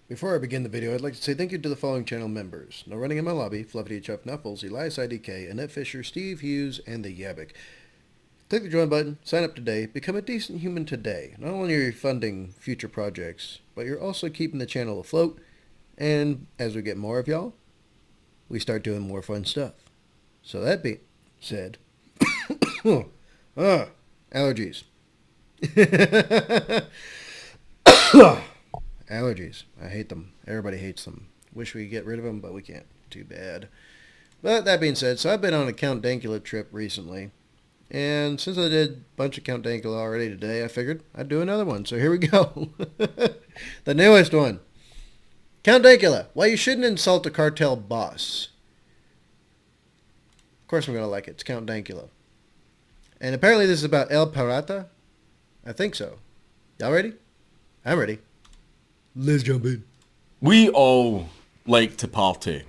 Before I begin the video, I'd like to say thank you to the following channel members. Now running in my lobby, Fluffy Chuff Knuffles, Elias IDK, Annette Fisher, Steve Hughes, and the Yabbick. Click the join button, sign up today, become a decent human today. Not only are you funding future projects, but you're also keeping the channel afloat, and as we get more of y'all, we start doing more fun stuff. So that being said, allergies. Allergies. I hate them. Everybody hates them. Wish we could get rid of them, but we can't. Too bad. But that being said, so I've been on a Count Dankula trip recently. And since I did a bunch of Count Dankula already today, I figured I'd do another one. So here we go. The newest one. Count Dankula. Why you shouldn't insult a cartel boss. Of course I'm going to like it. It's Count Dankula. And apparently this is about El Pirata. I think so. Y'all ready? I'm ready. Let's jump in. We all like to party.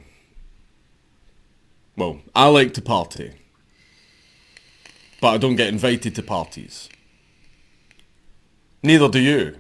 Well, I like to party. But I don't get invited to parties. Neither do you.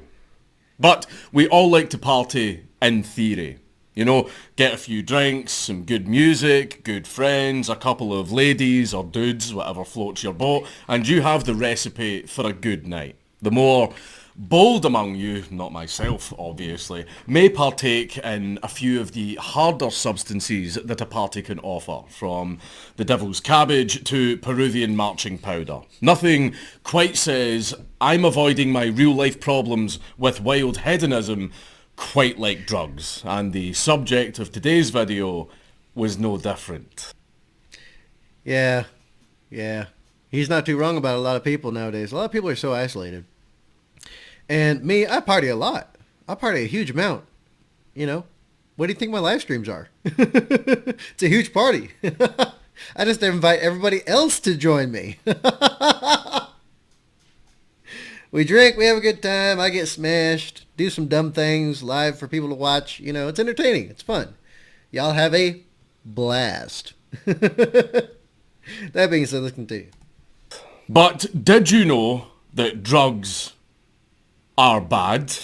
But we all like to party in theory. You know, get a few drinks, some good music, good friends, a couple of ladies or dudes, whatever floats your boat, and you have the recipe for a good night. The more bold among you, not myself obviously, may partake in a few of the harder substances that a party can offer, from the devil's cabbage to Peruvian marching powder. Nothing quite says, I'm avoiding my real life problems with wild hedonism, quite like drugs, and the subject of today's video was no different. Yeah. He's not too wrong about a lot of people nowadays. A lot of people are so isolated. And me, I party a lot. I party a huge amount. You know, what do you think my live streams are? It's a huge party. I just invite everybody else to join me. We drink, we have a good time, I get smashed, do some dumb things live for people to watch. You know, it's entertaining, it's fun. Y'all have a blast. That being said, let's continue. But did you know that drugs are bad?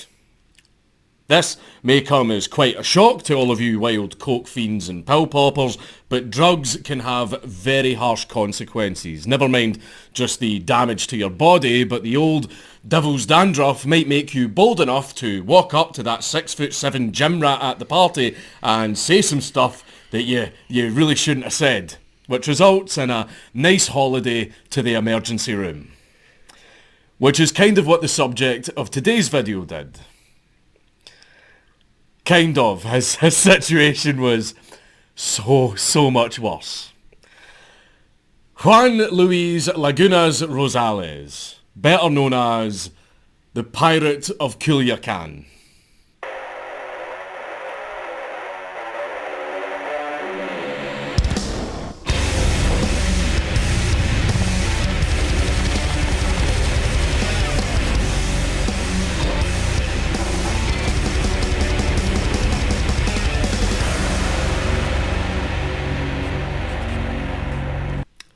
This may come as quite a shock to all of you wild coke fiends and pill poppers, but drugs can have very harsh consequences. Never mind just the damage to your body, but the old devil's dandruff might make you bold enough to walk up to that 6'7" gym rat at the party and say some stuff that you really shouldn't have said, which results in a nice holiday to the emergency room. Which is kind of what the subject of today's video did. Kind of. His situation was so much worse. Juan Luis Lagunas Rosales, better known as the Pirate of Culiacán.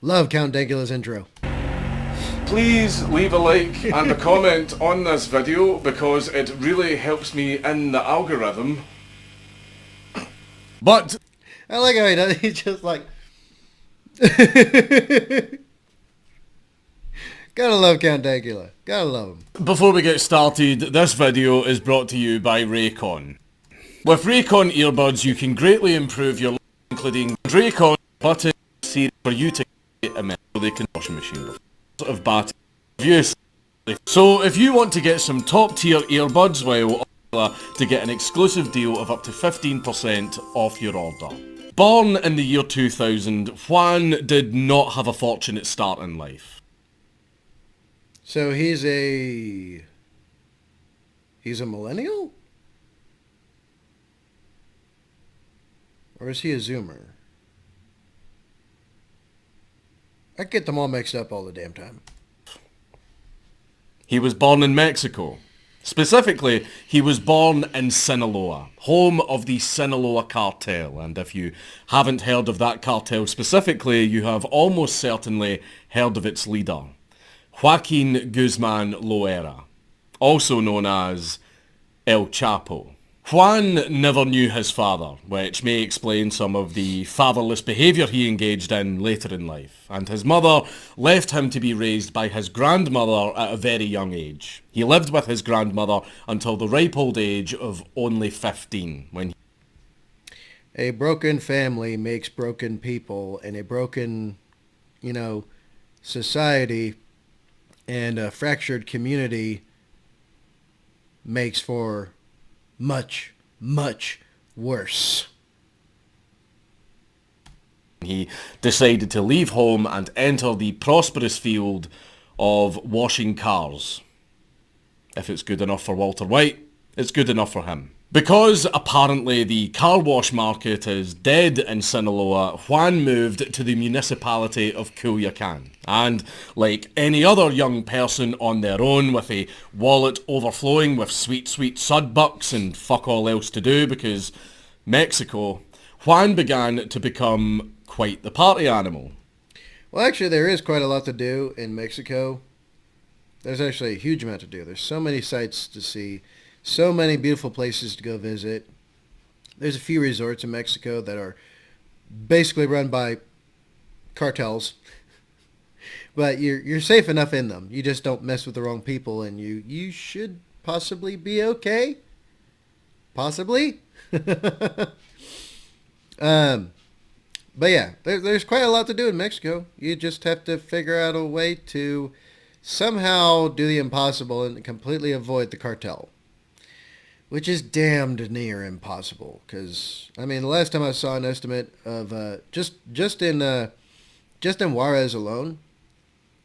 Love Count Dankula's intro. Please leave a like and a comment on this video because it really helps me in the algorithm. But I like how he does. He's just like, gotta love Count Dankula. Gotta love him. before we get started, this video is brought to you by Raycon. With Raycon earbuds you can greatly improve your life, including Raycon button series for you to get a they can washing machine of battery use. So if you want to get some top tier earbuds to get an exclusive deal of up to 15% off your order. Born in the year 2000, Juan did not have a fortunate start in life. So he's a millennial? Or is he a zoomer? I get them all mixed up all the damn time. He was born in Mexico. Specifically, he was born in Sinaloa, home of the Sinaloa cartel. And if you haven't heard of that cartel specifically, you have almost certainly heard of its leader, Joaquin Guzman Loera, also known as El Chapo. Juan never knew his father, which may explain some of the fatherless behaviour he engaged in later in life, and his mother left him to be raised by his grandmother at a very young age. He lived with his grandmother until the ripe old age of only 15, when A broken family makes broken people, and a broken, society and a fractured community makes for much, much worse. he decided to leave home and enter the prosperous field of washing cars. If it's good enough for Walter White, it's good enough for him. Because apparently the car wash market is dead in Sinaloa, Juan moved to the municipality of Culiacán. And like any other young person on their own with a wallet overflowing with sweet, sweet sud bucks and fuck all else to do because Mexico, Juan began to become quite the party animal. Well, actually, there is quite a lot to do in Mexico. There's actually a huge amount to do. There's so many sights to see, so many beautiful places to go visit. There's a few resorts in Mexico that are basically run by cartels, but you're safe enough in them. You just don't mess with the wrong people, and you should possibly be okay. Possibly. But yeah, there's quite a lot to do in Mexico. You just have to figure out a way to somehow do the impossible and completely avoid the cartel, which is damned near impossible. Because the last time I saw an estimate of just in Juarez alone,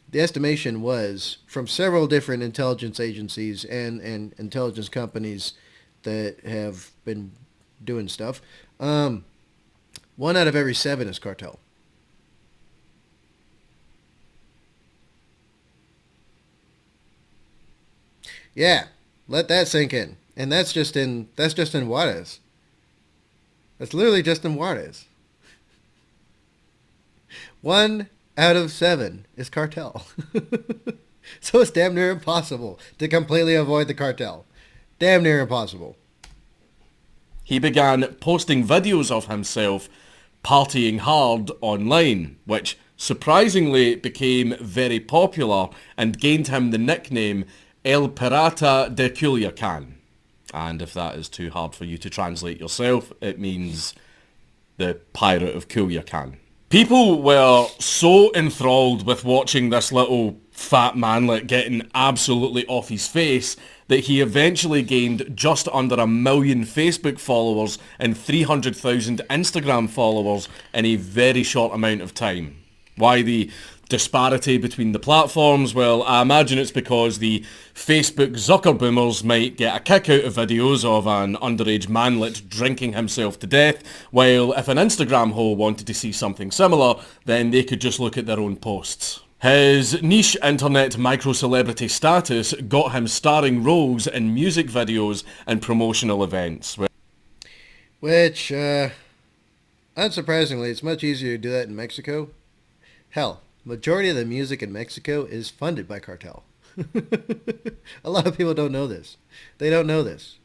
the estimation was from several different intelligence agencies and intelligence companies that have been doing stuff. 1 out of every 7 is cartel. Yeah, let that sink in. And that's just in Juarez. That's literally just in Juarez. 1 out of 7 is cartel. So it's damn near impossible to completely avoid the cartel. Damn near impossible. He began posting videos of himself partying hard online, which surprisingly became very popular and gained him the nickname El Pirata de Culiacán. And if that is too hard for you to translate yourself, it means the Pirate of Culiacán. People were so enthralled with watching this little fat manlet getting absolutely off his face that he eventually gained just under 1 million Facebook followers and 300,000 Instagram followers in a very short amount of time. Why the disparity between the platforms? Well, I imagine it's because the Facebook Zuckerboomers might get a kick out of videos of an underage manlet drinking himself to death, while if an Instagram hoe wanted to see something similar, then they could just look at their own posts. His niche internet micro-celebrity status got him starring roles in music videos and promotional events. Which, unsurprisingly, it's much easier to do that in Mexico. Hell, majority of the music in Mexico is funded by cartel. A lot of people don't know this. They don't know this.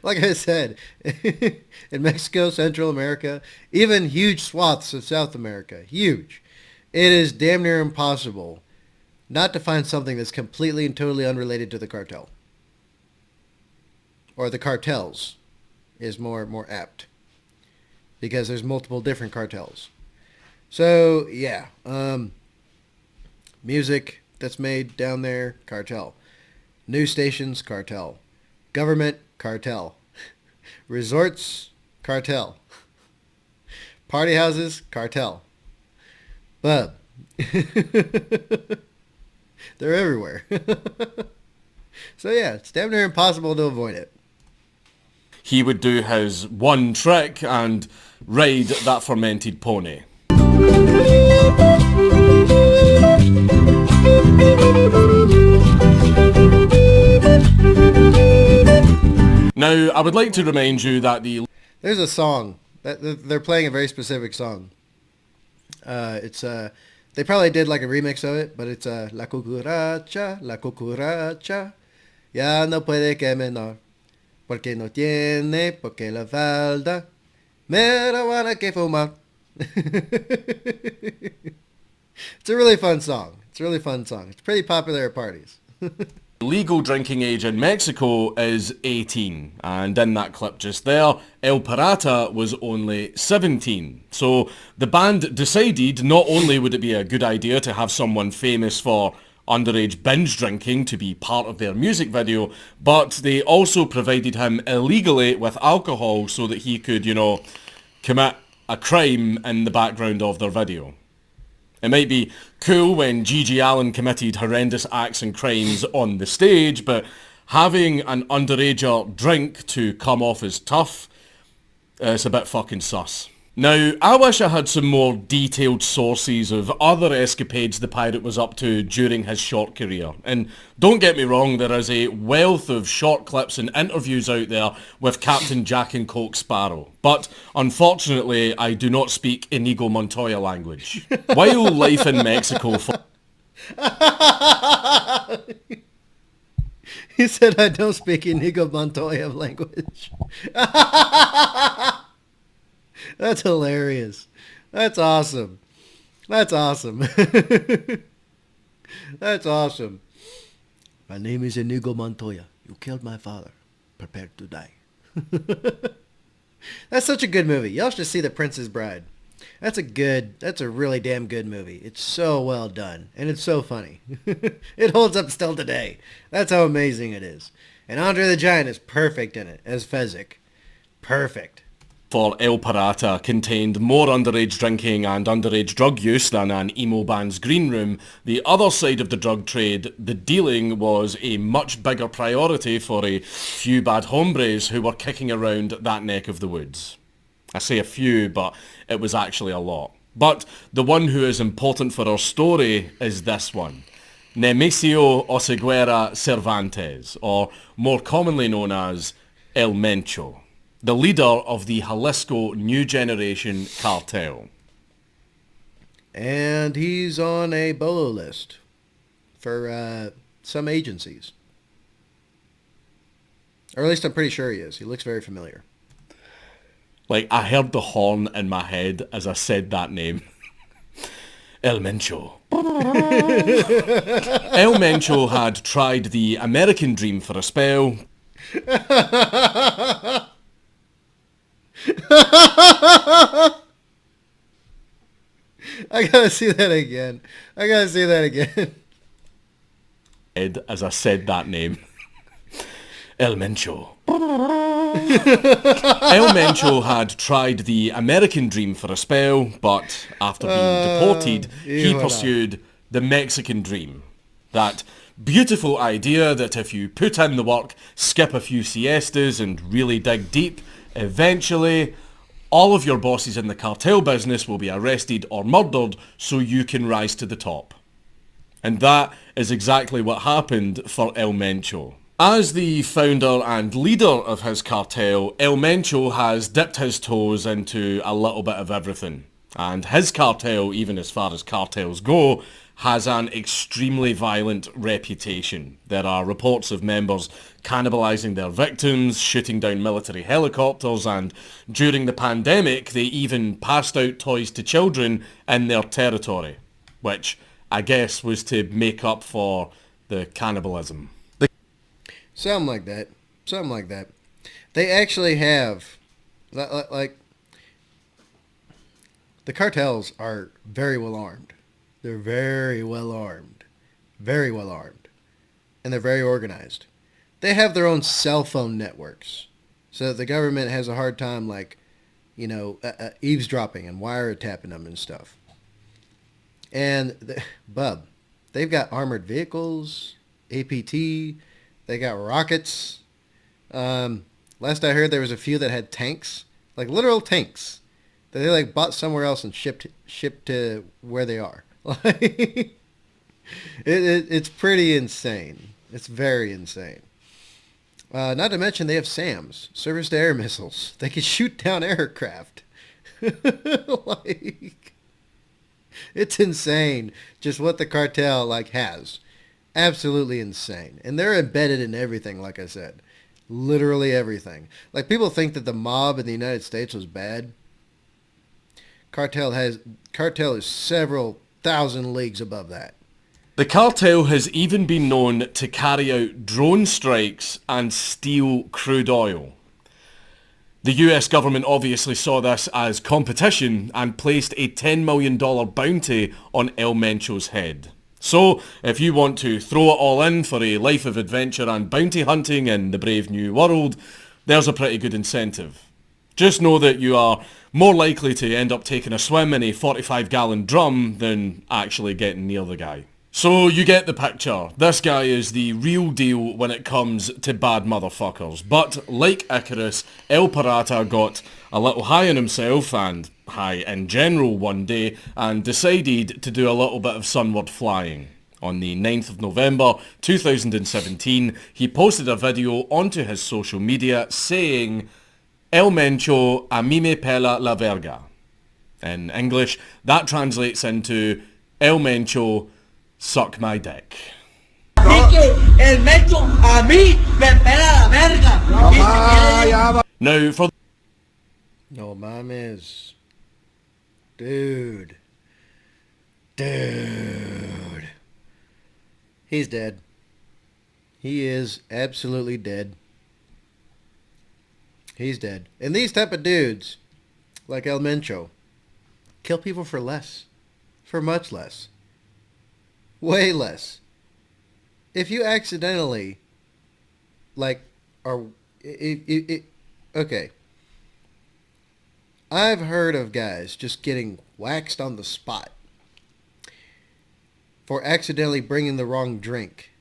Like I said, in Mexico, Central America, even huge swaths of South America, huge. It is damn near impossible not to find something that's completely and totally unrelated to the cartel. Or the cartels is more apt. Because there's multiple different cartels. So, yeah. Music that's made down there, cartel. News stations, cartel. Government, cartel. Resorts, cartel. Party houses, cartel. But they're everywhere. So yeah, it's damn near impossible to avoid it. He would do his one trick and ride that fermented pony. Now, I would like to remind you that there's a song that they're playing a very specific song. They probably did like a remix of it, but it's la cucaracha, ya no puede que menor. Porque no tiene, porque la falda, marijuana que fumar. It's a really fun song. It's a really fun song. It's pretty popular at parties. Legal drinking age in Mexico is 18, and in that clip just there, El Pirata was only 17. So the band decided not only would it be a good idea to have someone famous for underage binge drinking to be part of their music video, but they also provided him illegally with alcohol so that he could, commit a crime in the background of their video. It might be cool when Gigi Allen committed horrendous acts and crimes on the stage, but having an underager drink to come off as tough, it's a bit fucking sus. Now, I wish I had some more detailed sources of other escapades the pirate was up to during his short career. And don't get me wrong, there is a wealth of short clips and interviews out there with Captain Jack and Coke Sparrow. But unfortunately, I do not speak Inigo Montoya language. While life in Mexico... He said, I don't speak Inigo Montoya language. That's hilarious. That's awesome. That's awesome. That's awesome. My name is Inigo Montoya. You killed my father. Prepare to die. That's such a good movie. Y'all should see The Princess Bride. That's a really damn good movie. It's so well done. And it's so funny. It holds up still today. That's how amazing it is. And Andre the Giant is perfect in it as Fezzik. Perfect. For El Pirata contained more underage drinking and underage drug use than an emo band's green room, the other side of the drug trade, the dealing, was a much bigger priority for a few bad hombres who were kicking around that neck of the woods. I say a few, but it was actually a lot. But the one who is important for our story is this one. Nemesio Oseguera Cervantes, or more commonly known as El Mencho, the leader of the Jalisco New Generation Cartel. And he's on a BOLO list for some agencies. Or at least I'm pretty sure he is. He looks very familiar. Like, I heard the horn in my head as I said that name. El Mencho. El Mencho had tried the American dream for a spell. I gotta see that again. As I said that name. El Mencho. El Mencho had tried the American dream for a spell, but after being deported, he pursued the Mexican dream. That beautiful idea that if you put in the work, skip a few siestas and really dig deep, eventually all of your bosses in the cartel business will be arrested or murdered so you can rise to the top. And that is exactly what happened for El Mencho. As the founder and leader of his cartel, El Mencho has dipped his toes into a little bit of everything. And his cartel, even as far as cartels go, has an extremely violent reputation. There are reports of members cannibalizing their victims, shooting down military helicopters, and during the pandemic, they even passed out toys to children in their territory, which I guess was to make up for the cannibalism. Something like that. They actually have, like, the cartels are very well armed. They're very well armed. And they're very organized. They have their own cell phone networks. So the government has a hard time, eavesdropping and wiretapping them and stuff. And, they've got armored vehicles, APT, they got rockets. Last I heard, there was a few that had tanks, like literal tanks, that they bought somewhere else and shipped to where they are. It's pretty insane. It's very insane. Not to mention they have SAMs, surface-to-air missiles. They can shoot down aircraft. It's insane just what the cartel has. Absolutely insane. And they're embedded in everything, like I said. Literally everything. Like, people think that the mob in the United States was bad. Cartel is several thousand leagues above that. The cartel has even been known to carry out drone strikes and steal crude oil. The US government obviously saw this as competition and placed a $10 million bounty on El Mencho's head. So, if you want to throw it all in for a life of adventure and bounty hunting in the brave new world, there's a pretty good incentive. Just know that you are more likely to end up taking a swim in a 45-gallon drum than actually getting near the guy. So you get the picture. This guy is the real deal when it comes to bad motherfuckers. But like Icarus, El Pirata got a little high on himself and high in general one day and decided to do a little bit of sunward flying. On the 9th of November 2017, he posted a video onto his social media saying, "El Mencho a mí me pela la verga." In English, that translates into, El Mencho, suck my dick. El Mencho a mí me pela la verga. Now, for... No mames. Dude. He's dead. He is absolutely dead. He's dead. And these type of dudes, like El Mencho, kill people for less. For much less. Way less. If you accidentally, like, are... okay. I've heard of guys just getting waxed on the spot for accidentally bringing the wrong drink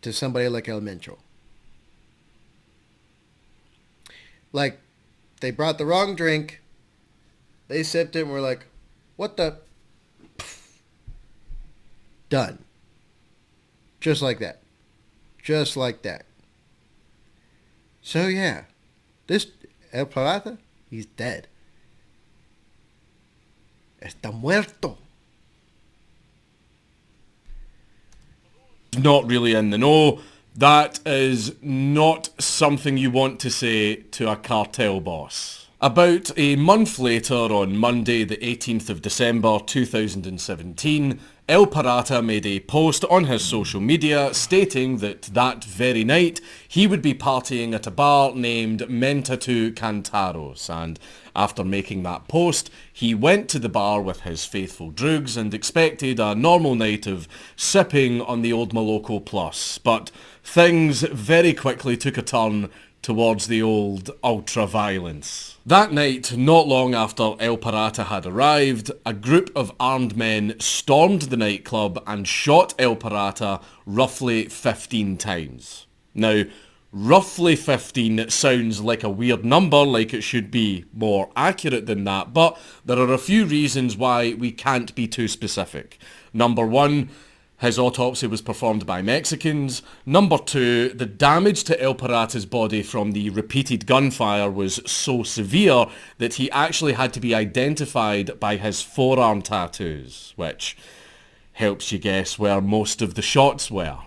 to somebody like El Mencho. Like, they brought the wrong drink, they sipped it and were like, what the... Done. Just like that. Just like that. So yeah, this El Pirata, he's dead. Está muerto. Not really in the know. That is not something you want to say to a cartel boss. About a month later, on Monday the 18th of December 2017, El Pirata made a post on his social media stating that very night he would be partying at a bar named Mentatu Cantaros, and after making that post, he went to the bar with his faithful droogs and expected a normal night of sipping on the old Moloko Plus, but things very quickly took a turn towards the old ultra-violence. That night, not long after El Pirata had arrived, a group of armed men stormed the nightclub and shot El Pirata roughly 15 times. Now, roughly 15 sounds like a weird number, like it should be more accurate than that, but there are a few reasons why we can't be too specific. Number one, his autopsy was performed by Mexicans. Number two, the damage to El Pirata's body from the repeated gunfire was so severe that he actually had to be identified by his forearm tattoos, which helps you guess where most of the shots were.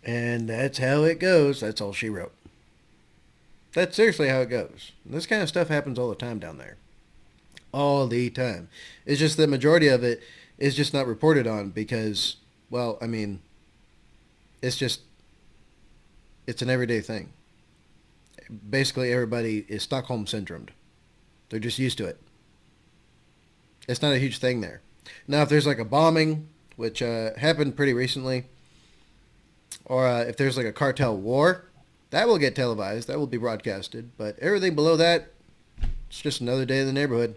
And that's how it goes. That's all she wrote. That's seriously how it goes. This kind of stuff happens all the time down there. All the time. It's just the majority of it is just not reported on because, well, I mean, it's an everyday thing. Basically, everybody is Stockholm syndromed. They're just used to it. It's not a huge thing there. Now, if there's like a bombing, which happened pretty recently, or if there's like a cartel war, that will get televised. That will be broadcasted. But everything below that, it's just another day in the neighborhood.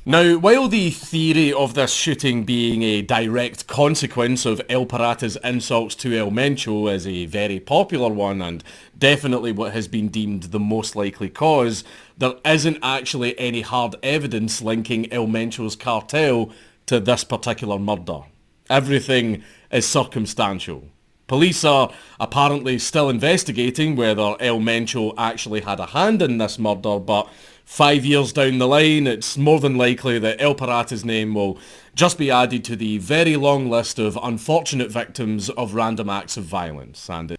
Now, while the theory of this shooting being a direct consequence of El Pirata's insults to El Mencho is a very popular one and definitely what has been deemed the most likely cause, there isn't actually any hard evidence linking El Mencho's cartel to this particular murder. Everything is circumstantial. Police are apparently still investigating whether El Mencho actually had a hand in this murder, but 5 years down the line, it's more than likely that El Pirata's name will just be added to the very long list of unfortunate victims of random acts of violence. And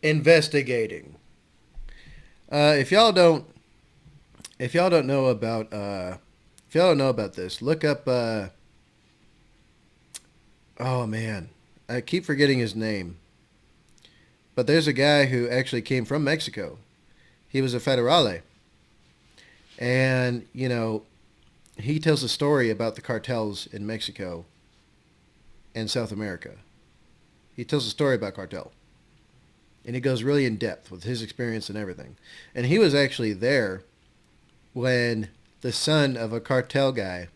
Investigating. If y'all don't know about this, look up. Oh man, I keep forgetting his name. But there's a guy who actually came from Mexico. He was a federale. And, he tells a story about the cartels in Mexico and South America. He tells a story about cartel. And he goes really in depth with his experience and everything. And he was actually there when the son of a cartel guy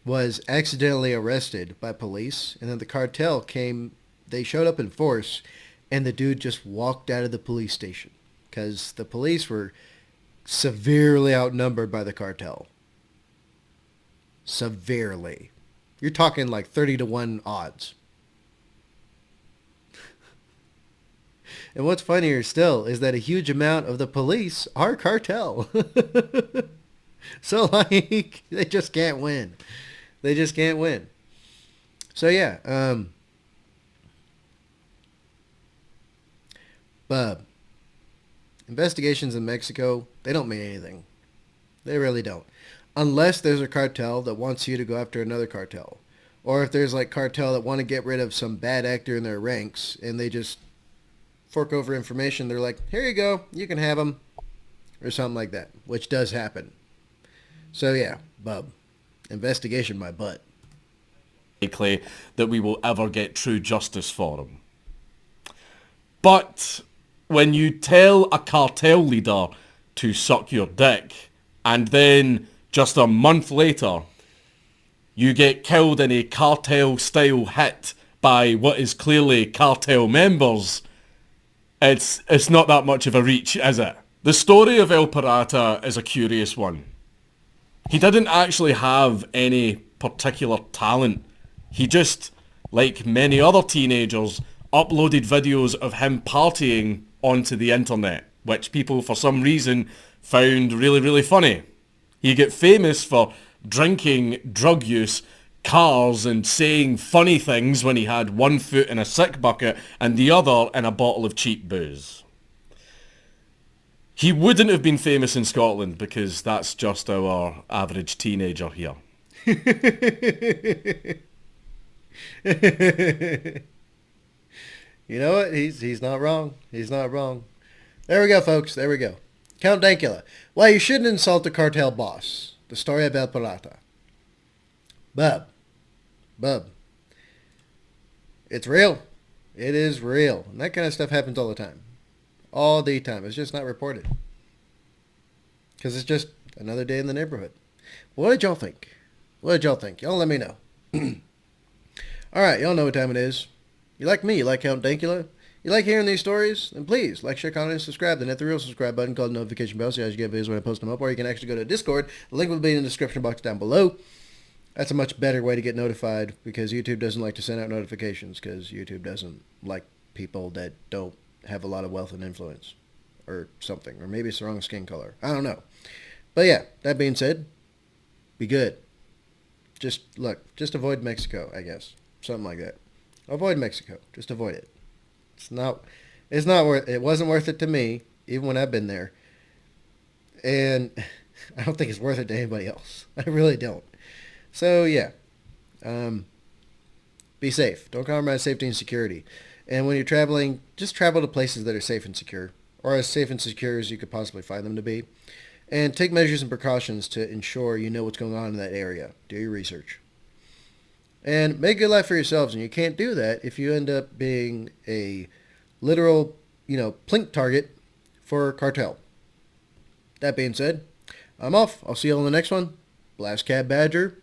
was accidentally arrested by police. And then the cartel came, they showed up in force, and the dude just walked out of the police station because the police were severely outnumbered by the cartel. Severely. You're talking like 30-1 odds. And what's funnier still is that a huge amount of the police are cartel. So, like, they just can't win. They just can't win. So, yeah. Bub. Investigations in Mexico, they don't mean anything. They really don't. Unless there's a cartel that wants you to go after another cartel. Or if there's like cartel that want to get rid of some bad actor in their ranks and they just fork over information. They're like, here you go, you can have them. Or something like that, which does happen. So yeah, bub. Investigation my butt. Likely that we will ever get true justice for him. But when you tell a cartel leader to suck your dick, and then just a month later, you get killed in a cartel-style hit by what is clearly cartel members, it's not that much of a reach, is it? The story of El Pirata is a curious one. He didn't actually have any particular talent. He just, like many other teenagers, uploaded videos of him partying onto the internet, which people for some reason found really, really funny. He got famous for drinking, drug use, cars, and saying funny things when he had one foot in a sick bucket and the other in a bottle of cheap booze. He wouldn't have been famous in Scotland because that's just our average teenager here. You know what? He's not wrong. He's not wrong. There we go, folks. There we go. Count Dankula. Well, you shouldn't insult the cartel boss. The story of El Pirata. Bub. It's real. It is real. And that kind of stuff happens all the time. All the time. It's just not reported. Because it's just another day in the neighborhood. What did y'all think? Y'all let me know. Alright, y'all know what time it is. You like me? You like Count Dankula? You like hearing these stories? Then please like, share, comment, and subscribe. Then hit the real subscribe button called notification bell so you get videos when I post them up. Or you can actually go to Discord. The link will be in the description box down below. That's a much better way to get notified because YouTube doesn't like to send out notifications because YouTube doesn't like people that don't have a lot of wealth and influence or something. Or maybe it's the wrong skin color. I don't know. But yeah, that being said, be good. Just avoid Mexico, I guess. Something like that. Avoid Mexico. Just avoid it. It wasn't worth it to me, even when I've been there. And I don't think it's worth it to anybody else. I really don't. So yeah. Be safe. Don't compromise safety and security. And when you're traveling, just travel to places that are safe and secure. Or as safe and secure as you could possibly find them to be. And take measures and precautions to ensure you know what's going on in that area. Do your research. And make a good life for yourselves. And you can't do that if you end up being a literal, plink target for cartel. That being said, I'm off. I'll see you on the next one. BlastCapBadger.